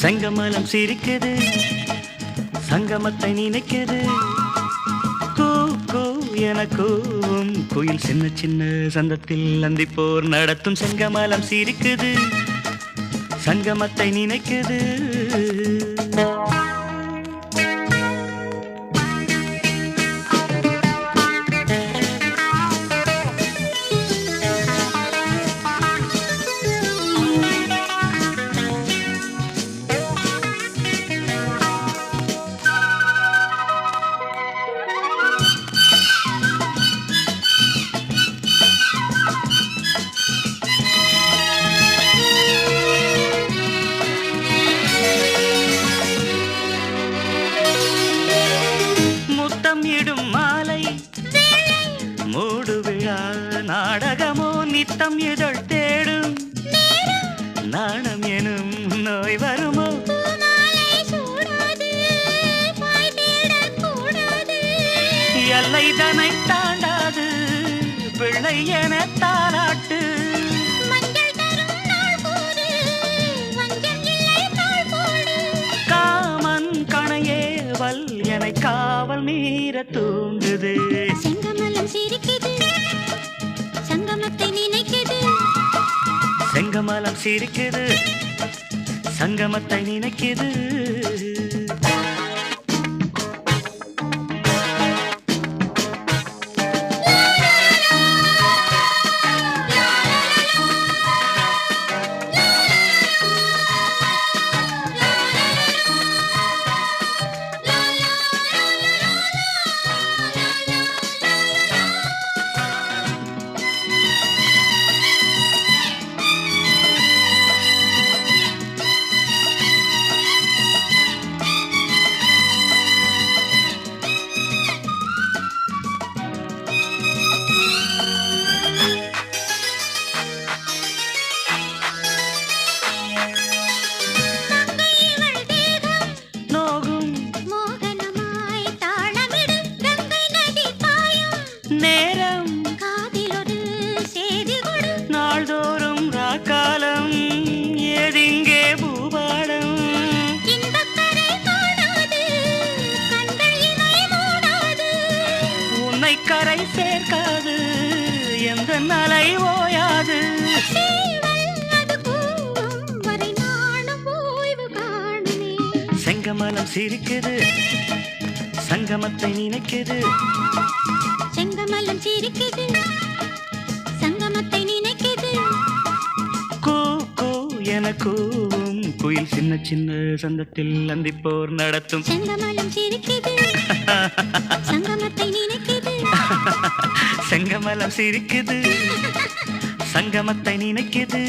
செங்கமலம் சிரிக்குது, சங்கமத்தை நினைக்குது. கூ கூ என கூவும் குயில் சின்ன சின்ன சந்தத்தில் அந்திப்போர் நடத்தும். செங்கமலம் சிரிக்குது, சங்கமத்தை நினைக்குது. இடும் மாலை மூடு விழா நாடகமோ நித்தம் இதழ் தேடும். நாணம் எனும் நோய் வருமோ? எல்லை தனை தாண்டாது பிள்ளை என தாலாட்டு. காமன் கணையேவல் என்னை காவல் மீற தூண்டுது. செங்கமலம் சிரிக்குது, சங்கமத்தை நினைக்குது. செங்கமலம் சிரிக்குது, சங்கமத்தை நினைக்குது. நேரம் காதிலொரு செய்தி கொடு. நாள்தோறும் ராக்காலம் ஏதிங்கே பூபாடம். இன்பக்கரை காணாது கண்கள் இமை மூடாது. உன்னை கரை சேர்க்காது எந்த நலை ஓயாது. அது கூவும் வரை நானும் ஓய்வு காணுமே. செங்கமலம் சிரிக்குது, சங்கமத்தை நினைக்குது. செங்கமலம் சிரிக்குது, சங்கமத்தை நினைக்குது. கூ கூ என கூவும் குயில் சின்ன சின்ன சந்தத்தில் அந்திப்போர் நடத்தும். செங்கமலம் சிரிக்குது, சங்கமத்தை நினைக்குது. செங்கமலம் சிரிக்குது, சங்கமத்தை நினைக்குது.